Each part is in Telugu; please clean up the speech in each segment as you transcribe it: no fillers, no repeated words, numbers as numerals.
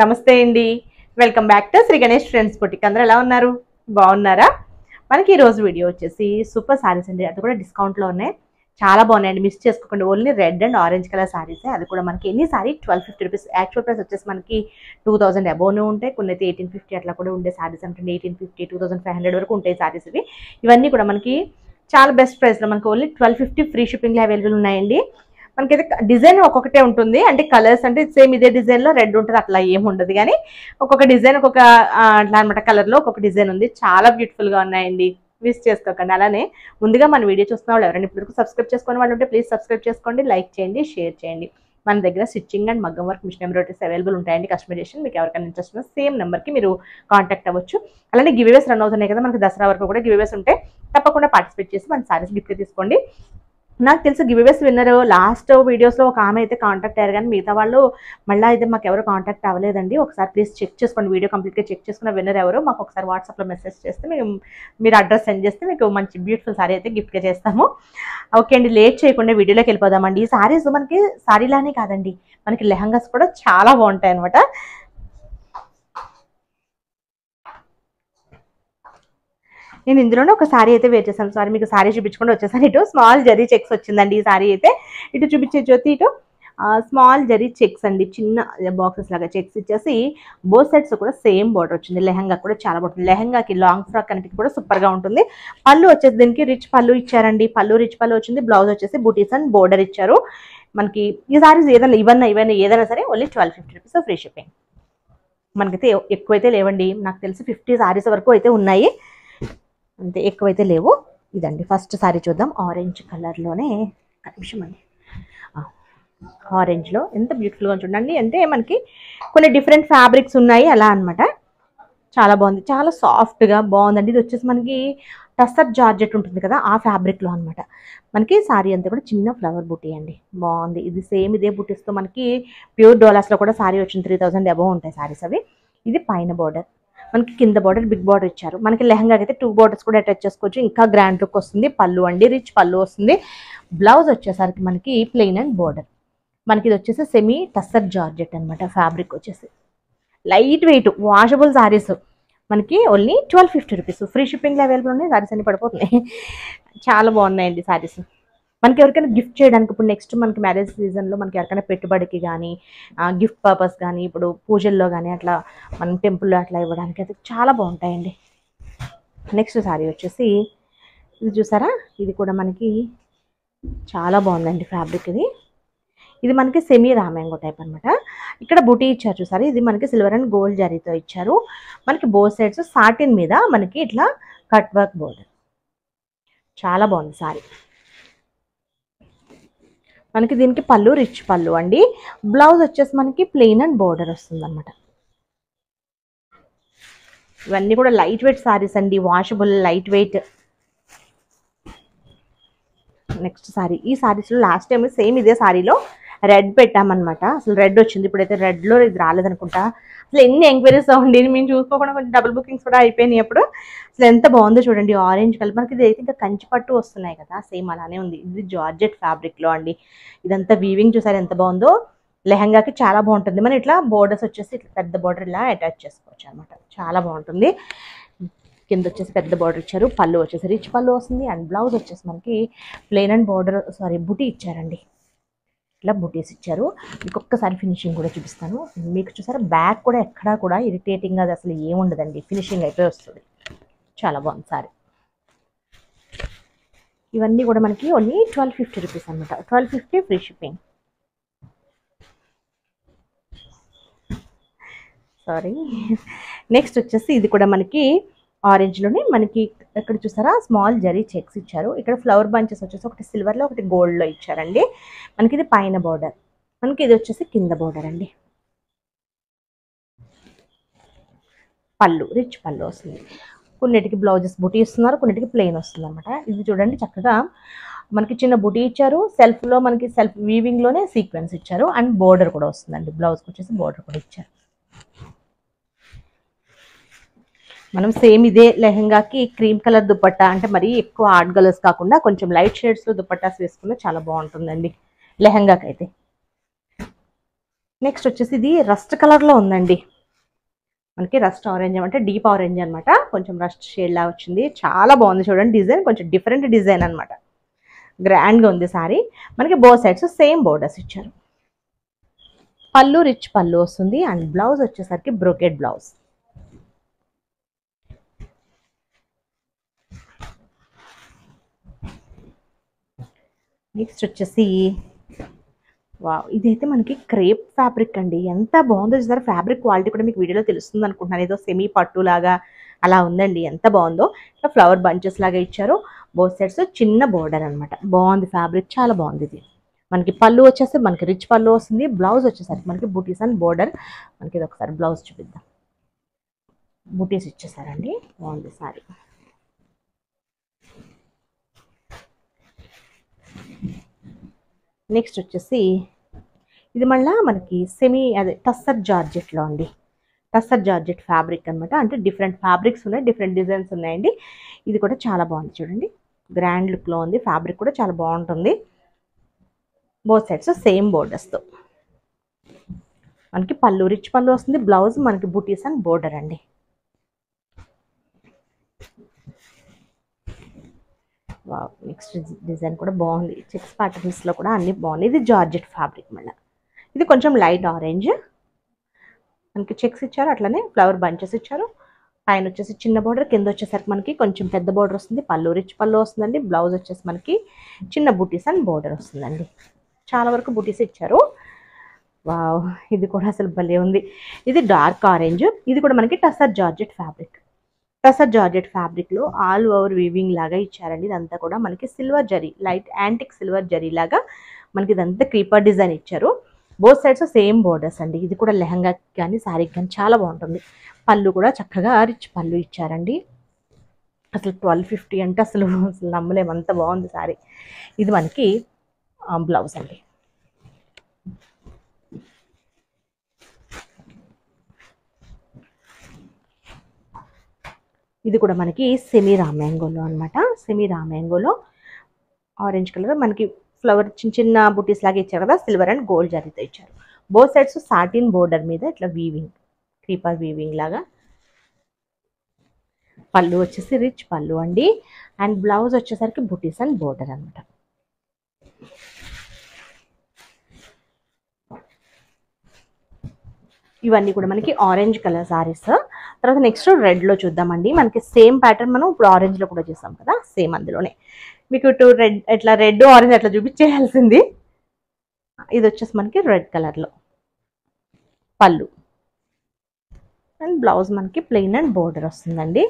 నమస్తే అండి, welcome back to Shri Ganesh friends boutique. అందరూ ఎలా ఉన్నారు? బాగున్నారా? మనకి ఈ రోజు వీడియో వచ్చేసి సూపర్ సారీస్ అండి. అది కూడా డిస్కౌంట్లో ఉన్నాయి, చాలా బాగున్నాయండి. మిస్ చేసుకోకండి. Only red and orange colour సారీసే. అది కూడా మనకి ఎన్ని సారీ 1250 రూపీస్. యాక్చువల్ ప్రైస్ వచ్చేసి మనకి 2000 అబోవ్నే ఉంటాయి, కొన్ని అయితే 1850 అట్లా కూడా ఉండే సారీస్ అంటే 1850 2500 వరకు ఉంటాయి సారీస్ ఇవి. ఇవన్నీ కూడా మనకి చాలా బెస్ట్ ప్రైస్లో మనకి ఓన్లీ 1250 ఫ్రీ షిప్పింగ్లో అవైలబుల్ ఉన్నాయండి. మనకైతే డిజైన్ ఒక్కొక్కటే ఉంటుంది, అంటే కలర్స్ అంటే సేమ్ ఇదే డిజైన్లో రెడ్ ఉంటుంది అట్లా ఏమి ఉండదు, కానీ ఒక్కొక్క డిజైన్ ఒక్కొక్క అట్లా అనమాట కలర్లో ఒక్కొక్క డిజైన్ ఉంది. చాలా బ్యూటిఫుల్గా ఉన్నాయండి, మిస్ చేసుకోకండి. అలానే ముందుగా మన వీడియో చూస్తున్న వాళ్ళు ఎవరైనా ఇప్పటివరకు సబ్స్క్రైబ్ చేసుకుని వాళ్ళు ఉంటే ప్లీజ్ సబ్స్క్రైబ్ చేసుకోండి, లైక్ చేయండి, షేర్ చేయండి. మన దగ్గర స్టిచ్చింగ్ అండ్ మగ్గం వర్క్ మిషన్ ఎంబ్రాయిడరీస్ అవైలబుల్ ఉంటాయండి. కస్టమైజేషన్ మీకు ఎవరికైనా ఇంట్రెస్ట్ ఉన్నా సేమ్ నెంబర్కి మీరు కాంటాక్ట్ అవ్వచ్చు. అలానే గివ్వేస్ రన్ అవుతున్నాయి కదా మనకి, దసరా వరకు కూడా గివ్వేస్ ఉంటాయి. తప్పకుండా పార్టిసిపేట్ చేసి మన సారీస్ గిఫ్ట్ తీసుకోండి. నాకు తెలిసి గివ్వేస్ విన్నర్ లాస్ట్ వీడియోస్లో ఒక ఆమె అయితే కాంటాక్ట్ అయ్యారు, కానీ మిగతా వాళ్ళు మళ్ళీ అయితే మాకు ఎవరు కాంటాక్ట్ అవ్వలేదండి. ఒకసారి ప్లీజ్ చెక్ చేసుకోండి, వీడియో కంప్లీట్గా చెక్ చేసుకున్న విన్నర్ ఎవరు మాకు ఒకసారి వాట్సాప్లో మెసేజ్ చేస్తే మీరు అడ్రస్ సెండ్ చేస్తే మీకు మంచి బ్యూటిఫుల్ సారీ అయితే గిఫ్ట్గా చేస్తాము. ఓకే అండి, లేట్ చేయకుండా వీడియోలోకి వెళ్ళిపోదామండి. ఈ సారీస్ మనకి సారీలానే కాదండి, మనకి లెహంగాస్ కూడా చాలా బాగుంటాయి అనమాట. నేను ఇందులోనే ఒక సారీ అయితే వేర్ చేశాను. సారీ మీకు సారీ చూపించకుండా వచ్చేసాను. ఇటు స్మాల్ జరీ చెక్స్ వచ్చిందండి ఈ సారీ అయితే. ఇటు చూపించే జ్యోతి ఇటు స్మాల్ జరీ చెక్స్ అండి, చిన్న బాక్సెస్ లాగా చెక్స్ ఇచ్చేసి బోత్ సైడ్స్ కూడా సేమ్ బార్డర్ వచ్చింది. లెహంగా కూడా చాలా బాగుంటుంది. లెహంగాకి లాంగ్ ఫ్రాక్ అనేది కూడా సూపర్గా ఉంటుంది. పళ్ళు వచ్చేసి దీనికి రిచ్ పళ్ళు ఇచ్చారండి. పళ్ళు రిచ్ పళ్ళు వచ్చింది. బ్లౌజ్ వచ్చేసి బూటీస్ అండ్ బోర్డర్ ఇచ్చారు. మనకి ఈ సారీస్ ఏదైనా ఇవన్నీ ఏదైనా సరే ఓన్లీ 1250 రూపీస్ ఫ్రీ షిప్పింగ్. మనకైతే ఎక్కువైతే లేవండి, నాకు తెలిసి 50 సారీస్ వరకు అయితే ఉన్నాయి, అంతే, ఎక్కువైతే లేవు. ఇదండి ఫస్ట్ సారీ చూద్దాం. ఆరెంజ్ కలర్లోనే నిమిషం అండి, ఆరెంజ్లో ఎంత బ్యూటిఫుల్గా చూడండి. అంటే మనకి కొన్ని డిఫరెంట్ ఫ్యాబ్రిక్స్ ఉన్నాయి అలా అనమాట. చాలా బాగుంది, చాలా సాఫ్ట్గా బాగుందండి. ఇది వచ్చేసి మనకి టస్సర్ జార్జెట్ ఉంటుంది కదా ఆ ఫ్యాబ్రిక్లో అనమాట. మనకి సారీ అంతా కూడా చిన్న ఫ్లవర్ బుటీ అండి, బాగుంది. ఇది సేమ్ ఇదే బుటీస్తో మనకి ప్యూర్ డోలాస్లో కూడా సారీ వచ్చింది. 3000 అబోవ్ ఉంటాయి సారీస్ అవి. ఇది పైన బార్డర్, మనకి కింద బార్డర్ బిగ్ బార్డర్ ఇచ్చారు. మనకి లెహంగాకి అయితే 2 బార్డర్స్ కూడా అటాచ్ చేసుకోవచ్చు, ఇంకా గ్రాండ్ లుక్ వస్తుంది. పళ్ళు అండి రిచ్ పళ్ళు వస్తుంది. బ్లౌజ్ వచ్చేసరికి మనకి ప్లెయిన్ అండ్ బార్డర్. మనకి ఇది వచ్చేసి సెమీ టస్సర్ జార్జెట్ అనమాట. ఫ్యాబ్రిక్ వచ్చేసి లైట్ వెయిట్ వాషబుల్ సారీస్ మనకి ఓన్లీ 1250 రూపీస్ ఫ్రీ షిప్పింగ్లో అవైలబుల్ ఉన్నాయి. సారీస్ అన్ని పడిపోతున్నాయి, చాలా బాగున్నాయండి సారీస్. మనకి ఎవరికైనా గిఫ్ట్ చేయడానికి ఇప్పుడు నెక్స్ట్ మనకి మ్యారేజ్ సీజన్లో మనకి ఎవరికైనా పెట్టుబడికి కానీ గిఫ్ట్ పర్పస్ కానీ ఇప్పుడు పూజల్లో కానీ అట్లా మనం టెంపుల్లో అట్లా ఇవ్వడానికి అయితే చాలా బాగుంటాయండి. నెక్స్ట్ సారీ వచ్చేసి ఇది చూసారా, ఇది కూడా మనకి చాలా బాగుందండి ఫ్యాబ్రిక్. ఇది మనకి సెమీ రామ్యాంగో టైప్ అనమాట. ఇక్కడ బుటీ ఇచ్చారు చూసారు, ఇది మనకి సిల్వర్ అండ్ గోల్డ్ జరీతో ఇచ్చారు. మనకి బోత్ సైడ్స్ సాటిన్ మీద మనకి ఇట్లా కట్ వర్క్ బోర్డర్, చాలా బాగుంది సారీ. మనకి దీనికి పళ్ళు రిచ్ పళ్ళు అండి. బ్లౌజ్ వచ్చేసి మనకి ప్లెయిన్ అండ్ బోర్డర్ వస్తుంది అనమాట. ఇవన్నీ కూడా లైట్ వెయిట్ సారీస్ అండి, washable light weight. Next sorry, ఈ సారీస్లో లాస్ట్ టైం సేమ్ ఇదే సారీలో రెడ్ పెట్టామన్నమాట. అసలు రెడ్ వచ్చింది, ఇప్పుడైతే రెడ్లో ఇది రాలేదనుకుంటా. అసలు ఎన్ని ఎంక్వైరీస్ ఉండి మేము చూసుకోకుండా కొంచెం డబుల్ బుకింగ్స్ కూడా అయిపోయినాయి అప్పుడు. అసలు ఎంత బాగుందో చూడండి, ఆరెంజ్ కలర్. మనకి ఇది అయితే ఇంకా కంచి పట్టు వస్తున్నాయి కదా, సేమ్ అలానే ఉంది. ఇది జార్జెట్ ఫ్యాబ్రిక్లో అండి. ఇదంతా వీవింగ్ చూసారు ఎంత బాగుందో. లెహంగాకి చాలా బాగుంటుంది. మనం ఇట్లా బోర్డర్స్ వచ్చేసి ఇట్లా పెద్ద బోర్డర్ ఇలా అటాచ్ చేసుకోవచ్చు అనమాట, చాలా బాగుంటుంది. కింద వచ్చేసి పెద్ద బార్డర్ ఇచ్చారు. పళ్ళు వచ్చేసి రిచ్ పళ్ళు వస్తుంది. అండ్ బ్లౌజ్ వచ్చేసి మనకి ప్లెయిన్ అండ్ బార్డర్ బుటీ ఇచ్చారండి. ఇట్లా బుటీస్ ఇచ్చారు. ఇంకొకసారి ఫినిషింగ్ కూడా చూపిస్తాను మీకు. చూసారా బ్యాక్ కూడా ఎక్కడా కూడా ఇరిటేటింగ్ అది అసలు ఏముండదండి, ఫినిషింగ్ అయిపోయి వస్తుంది. చాలా బాగుంది సారీ. ఇవన్నీ కూడా మనకి ఓన్లీ 1250 రూపీస్ అనమాట. 1250 ఫ్రీ షిప్పింగ్. సారీ. నెక్స్ట్ వచ్చేసి ఇది కూడా మనకి ఆరెంజ్లోనే మనకి ఇక్కడ చూసారా స్మాల్ జరీ చెక్స్ ఇచ్చారు. ఇక్కడ ఫ్లవర్ బంచెస్ వచ్చేసి ఒకటి సిల్వర్లో ఒకటి గోల్డ్లో ఇచ్చారండి. మనకి ఇది పైన బార్డర్, మనకి ఇది వచ్చేసి కింద బార్డర్ అండి. పళ్ళు రిచ్ పళ్ళు వస్తుంది. కొన్నిటికి బ్లౌజెస్ బుటీ ఇస్తున్నారు, కొన్నిటికి ప్లెయిన్ వస్తుంది అనమాట. ఇది చూడండి చక్కగా మనకి చిన్న బుటీ ఇచ్చారు. సెల్ఫ్లో మనకి సెల్ఫ్ వీవింగ్లోనే సీక్వెన్స్ ఇచ్చారు. అండ్ బోర్డర్ కూడా వస్తుందండి. బ్లౌజ్కి వచ్చేసి బోర్డర్ కూడా ఇచ్చారు. మనం సేమ్ ఇదే లెహెంగాకి క్రీమ్ కలర్ దుపట్టా, అంటే మరీ ఎక్కువ ఆర్ట్ కలర్స్ కాకుండా కొంచెం లైట్ షేడ్స్లో దుపట్టాస్ వేసుకున్న చాలా బాగుంటుందండి లెహెంగాకి అయితే. నెక్స్ట్ వచ్చేసి ఇది రస్ట్ కలర్లో ఉందండి. మనకి రస్ట్ ఆరెంజ్ అంటే డీప్ ఆరెంజ్ అనమాట, కొంచెం రస్ట్ షేడ్ లా వచ్చింది. చాలా బాగుంది చూడండి, డిజైన్ కొంచెం డిఫరెంట్ డిజైన్ అనమాట. గ్రాండ్గా ఉంది సారీ. మనకి బోత్ సైడ్స్ సేమ్ బోర్డర్స్ ఇచ్చారు. పళ్ళు రిచ్ పళ్ళు వస్తుంది అండ్ బ్లౌజ్ వచ్చేసరికి బ్రోకెట్ బ్లౌజ్. నెక్స్ట్ వచ్చేసి వావ్, ఇదైతే మనకి క్రేప్ ఫ్యాబ్రిక్ అండి. ఎంత బాగుందో చూసారు. ఫ్యాబ్రిక్ క్వాలిటీ కూడా మీకు వీడియోలో తెలుస్తుంది అనుకుంటున్నాను. ఏదో సెమీ పట్టు లాగా అలా ఉందండి, ఎంత బాగుందో. ఇట్లా ఫ్లవర్ బంచెస్ లాగా ఇచ్చారు. బోత్ సైడ్స్ చిన్న బోర్డర్ అనమాట. బాగుంది ఫ్యాబ్రిక్, చాలా బాగుంది. ఇది మనకి పళ్ళు వచ్చేసి మనకి రిచ్ పళ్ళు వస్తుంది. బ్లౌజ్ వచ్చేసరికి మనకి బూటీస్ అండ్ బోర్డర్. మనకి ఇది ఒకసారి బ్లౌజ్ చూపిద్దాం. బూటీస్ ఇచ్చేసారండి, బాగుంది సారీ. నెక్స్ట్ వచ్చేసి ఇది మళ్ళీ మనకి సెమీ అదే టస్సర్ జార్జెట్లో అండి. టస్సర్ జార్జెట్ ఫ్యాబ్రిక్ అనమాట. అంటే డిఫరెంట్ ఫ్యాబ్రిక్స్ ఉన్నాయి, డిఫరెంట్ డిజైన్స్ ఉన్నాయండి. ఇది కూడా చాలా బాగుంది చూడండి, గ్రాండ్ లుక్లో ఉంది. ఫ్యాబ్రిక్ కూడా చాలా బాగుంటుంది. బోత్ సైడ్స్ సేమ్ బోర్డర్స్తో. మనకి పళ్ళు రిచ్ పళ్ళు వస్తుంది. బ్లౌజ్ మనకి బూటీస్ అండ్ బోర్డర్ అండి. నెక్స్ట్ డిజైన్ కూడా బాగుంది. చెక్స్ ప్యాటర్న్స్లో కూడా అన్ని బాగుంది. ఇది జార్జెట్ ఫ్యాబ్రిక్ మళ్ళీ. ఇది కొంచెం లైట్ ఆరెంజ్. మనకి చెక్స్ ఇచ్చారు, అట్లనే ఫ్లవర్ బంచెస్ ఇచ్చారు. పైన వచ్చేసి చిన్న బోర్డర్, కింద వచ్చేసరికి మనకి కొంచెం పెద్ద బోర్డర్ వస్తుంది. పళ్ళు రిచ్ పళ్ళు వస్తుందండి. బ్లౌజ్ వచ్చేసి మనకి చిన్న బూటీస్ అండ్ బోర్డర్ వస్తుందండి. చాలా వరకు బూటీస్ ఇచ్చారు. వావ్, ఇది కూడా అసలు భలే ఉంది. ఇది డార్క్ ఆరెంజ్. ఇది కూడా మనకి tussar georgette fabric. Tussar georgette ఫ్యాబ్రిక్లో ఆల్ ఓవర్ వీవింగ్ లాగా ఇచ్చారండి. ఇదంతా కూడా మనకి silver zari, light antique silver zari లాగా మనకి ఇదంతా క్రీపర్ డిజైన్ ఇచ్చారు. బోత్ సైడ్స్ సేమ్ బోర్డర్స్ అండి. ఇది కూడా లెహంగాకి కానీ శారీకి కానీ చాలా బాగుంటుంది. పళ్ళు కూడా చక్కగా రిచ్ పళ్ళు ఇచ్చారండి. అసలు 1250 అంటే అసలు నమ్మలేము, అంత బాగుంది శారీ. ఇది మనకి బ్లౌజ్ అండి. ఇది కూడా మనకి సెమీ రామ్యాంగోలో అనమాట. సెమీ రామ్యాంగోలో ఆరెంజ్ కలర్ మనకి ఫ్లవర్ చిన్న చిన్న బుటీస్ లాగా ఇచ్చారు కదా, సిల్వర్ అండ్ గోల్డ్ జరీతో ఇచ్చారు. బోత్ సైడ్స్ సాటిన్ బోర్డర్ మీద ఇట్లా వీవింగ్, క్రీపర్ వీవింగ్ లాగా. పళ్ళు వచ్చేసి రిచ్ పళ్ళు అండి. అండ్ బ్లౌజ్ వచ్చేసరికి బుటీస్ అండ్ బోర్డర్ అనమాట. ఇవన్నీ కూడా మనకి ఆరెంజ్ కలర్ సారీస్. తర్వాత నెక్స్ట్ రెడ్లో చూద్దామండి. మనకి సేమ్ ప్యాటర్న్ మనం ఇప్పుడు ఆరెంజ్లో కూడా చేస్తాం కదా, సేమ్ అందులోనే మీకు ఇటు రెడ్ ఇట్లా రెడ్ ఆరెంజ్ అట్లా చూపించేయాల్సింది. ఇది వచ్చేసి మనకి రెడ్ కలర్లో పళ్ళు అండ్ బ్లౌజ్ మనకి ప్లెయిన్ అండ్ బోర్డర్ వస్తుందండి.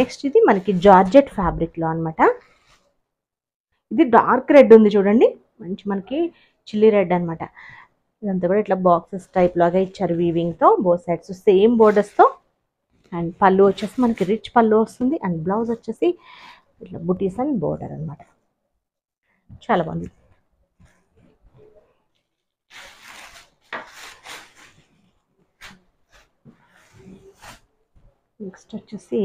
నెక్స్ట్ ఇది మనకి జార్జెట్ ఫ్యాబ్రిక్లో అనమాట. ఇది డార్క్ రెడ్ ఉంది చూడండి, మంచి మనకి చిల్లీ రెడ్ అనమాట. ఇదంతా కూడా ఇట్లా బాక్సెస్ టైప్ లాగా ఇచ్చారు వీవింగ్తో. బోత్ సైడ్స్ సేమ్ బోర్డర్స్తో. అండ్ పళ్ళు వచ్చేసి మనకి రిచ్ పళ్ళు వస్తుంది. అండ్ బ్లౌజ్ వచ్చేసి ఇట్లా బుటీస్ అండ్ బోర్డర్ అనమాట. చాలా బాగుంది. నెక్స్ట్ వచ్చేసి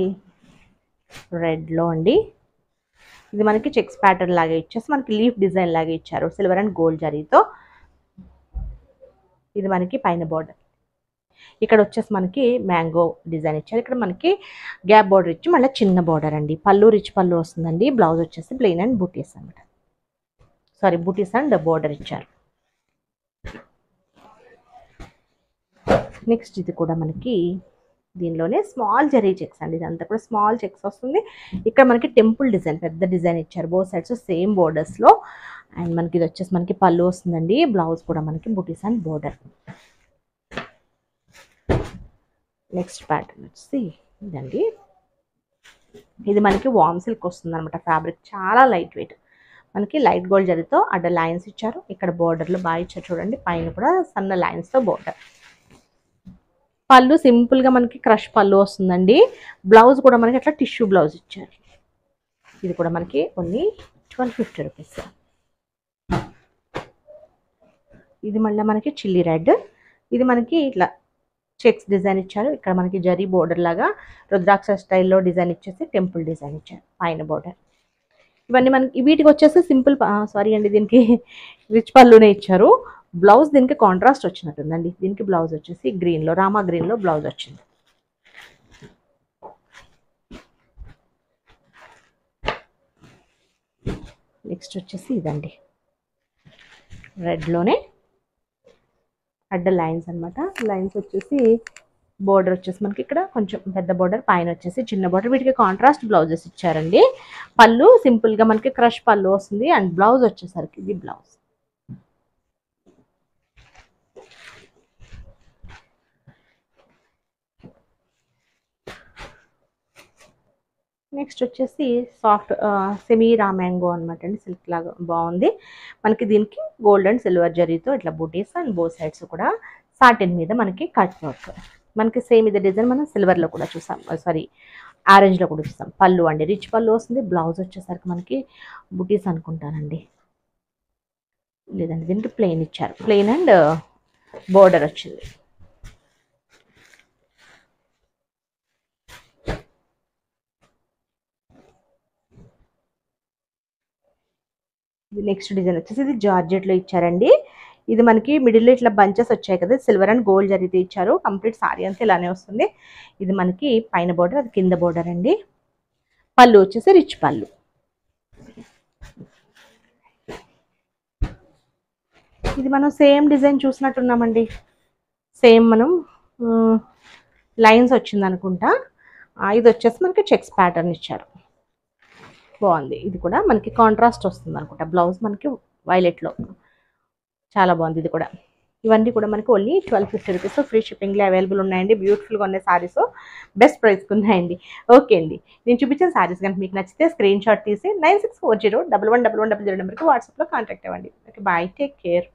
రెడ్లో అండి. ఇది మనకి చెక్స్ ప్యాటర్న్ లాగా ఇచ్చేసి మనకి లీఫ్ డిజైన్ లాగా ఇచ్చారు, సిల్వర్ అండ్ గోల్డ్ జరీతో. ఇది మనకి పైన బోర్డర్. ఇక్కడ వచ్చేసి మనకి మ్యాంగో డిజైన్ ఇచ్చారు. ఇక్కడ మనకి గ్యాప్ బోర్డర్ ఇచ్చి మళ్ళీ చిన్న బోర్డర్ అండి. పళ్ళు రిచ్ పళ్ళు వస్తుందండి. బ్లౌజ్ వచ్చేసి ప్లెయిన్ అండ్ బూటీస్ అనమాట. సారీ, బూటీస్ అండ్ బోర్డర్ ఇచ్చారు. నెక్స్ట్ ఇది కూడా మనకి దీనిలోనే స్మాల్ జరీ చెక్స్ అండి. ఇదంతా కూడా స్మాల్ చెక్స్ వస్తుంది. ఇక్కడ మనకి టెంపుల్ డిజైన్, పెద్ద డిజైన్ ఇచ్చారు. బోత్ సైడ్స్ సేమ్ బోర్డర్స్లో. అండ్ మనకి ఇది వచ్చేసి మనకి పళ్ళు వస్తుందండి. బ్లౌజ్ కూడా మనకి బూటీస్ అండ్ బోర్డర్. నెక్స్ట్ ప్యాటర్న్ వచ్చి ఇదండి. ఇది మనకి వామ్ సిల్క్ వస్తుంది అనమాట. ఫ్యాబ్రిక్ చాలా లైట్ వెయిట్. మనకి లైట్ గోల్డ్ జరీతో అడ్డ లైన్స్ ఇచ్చారు. ఇక్కడ బోర్డర్లో బాగా ఇచ్చారు చూడండి. పైన కూడా సన్న లైన్స్తో బోర్డర్. పళ్ళు సింపుల్గా మనకి క్రష్ పళ్ళు వస్తుందండి. బ్లౌజ్ కూడా మనకి అట్లా టిష్యూ బ్లౌజ్ ఇచ్చారు. ఇది కూడా మనకి ఓన్లీ 1250 రూపీస్. ఇది మళ్ళీ మనకి చిల్లీ రెడ్. ఇది మనకి ఇట్లా చెక్స్ డిజైన్ ఇచ్చారు. ఇక్కడ మనకి జరీ బోర్డర్ లాగా రుద్రాక్ష స్టైల్లో డిజైన్ ఇచ్చేసి టెంపుల్ డిజైన్ ఇచ్చారు పైన బోర్డర్. ఇవన్నీ మనకి వీటికి వచ్చేసి సింపుల్ సారీ అండి, దీనికి రిచ్ పళ్ళునే ఇచ్చారు. బ్లౌజ్ దీనికి కాంట్రాస్ట్ వచ్చినట్టుందండి. దీనికి బ్లౌజ్ వచ్చేసి గ్రీన్లో, రామా గ్రీన్లో బ్లౌజ్ వచ్చింది. నెక్స్ట్ వచ్చేసి ఇదండి, రెడ్లోనే అడ్డ లైన్స్ అనమాట. లైన్స్ వచ్చేసి బోర్డర్ వచ్చేసి మనకి ఇక్కడ కొంచెం పెద్ద బోర్డర్, పైన వచ్చేసి చిన్న బోర్డర్. వీటికి కాంట్రాస్ట్ బ్లౌజెస్ ఇచ్చారండి. పళ్ళు సింపుల్గా మనకి క్రష్ పళ్ళు వస్తుంది. అండ్ బ్లౌజ్ వచ్చేసరికి ఇది బ్లౌజ్. నెక్స్ట్ వచ్చేసి సాఫ్ట్ సెమీ రా మ్యాంగో అనమాట అండి, సిల్క్ లాగా బాగుంది. మనకి దీనికి గోల్డ్ అండ్ సిల్వర్ జరీతో ఇట్లా బూటీస్ అండ్ బో సైడ్స్ కూడా సాటిన్ మీద మనకి కట్ వర్క్. మనకి సేమ్ ఇదే డిజైన్ మనం సిల్వర్లో కూడా చూసాం, సారీ ఆరెంజ్లో కూడా చూసాం. పళ్ళు అండి రిచ్ పళ్ళు వస్తుంది. బ్లౌజ్ వచ్చేసరికి మనకి బూటీస్ అనుకుంటానండి, లేదండి దీనికి ప్లెయిన్ ఇచ్చారు. ప్లెయిన్ అండ్ బోర్డర్ వచ్చింది. నెక్స్ట్ డిజైన్ వచ్చేసి ఇది జార్జెట్లో ఇచ్చారండి. ఇది మనకి మిడిల్లో ఇట్లా బంచెస్ వచ్చాయి కదా, సిల్వర్ అండ్ గోల్డ్ జరిగితే ఇచ్చారు. కంప్లీట్ సారీ అంతా ఇలానే వస్తుంది. ఇది మనకి పైన బోర్డర్, అది కింద బోర్డర్ అండి. పళ్ళు వచ్చేసి రిచ్ పళ్ళు. ఇది మనం సేమ్ డిజైన్ చూసినట్టున్నామండి. సేమ్ మనం లైన్స్ వచ్చింది అనుకుంటా. ఇది వచ్చేసి మనకి చెక్స్ ప్యాటర్న్ ఇచ్చారు, బాగుంది. ఇది కూడా మనకి కాంట్రాస్ట్ వస్తుంది అనుకుంటా. బ్లౌజ్ మనకి వైలెట్లో చాలా బాగుంది. ఇది కూడా ఇవన్నీ కూడా మనకి ఓన్లీ 1250 రూపీస్ ఫ్రీ షిప్పింగ్లో అవైలబుల్ ఉన్నాయండి. బ్యూటిఫుల్గా ఉన్నాయి సారీస్, బెస్ట్ ప్రైస్కి ఉన్నాయండి. ఓకే అండి, నేను చూపించిన సారీస్ కనుక మీకు నచ్చితే స్క్రీన్ షాట్ తీసి 9640111100 నెంబర్కి వాట్సాప్లో కాంటాక్ట్ అవ్వండి. Okay, bye, take care.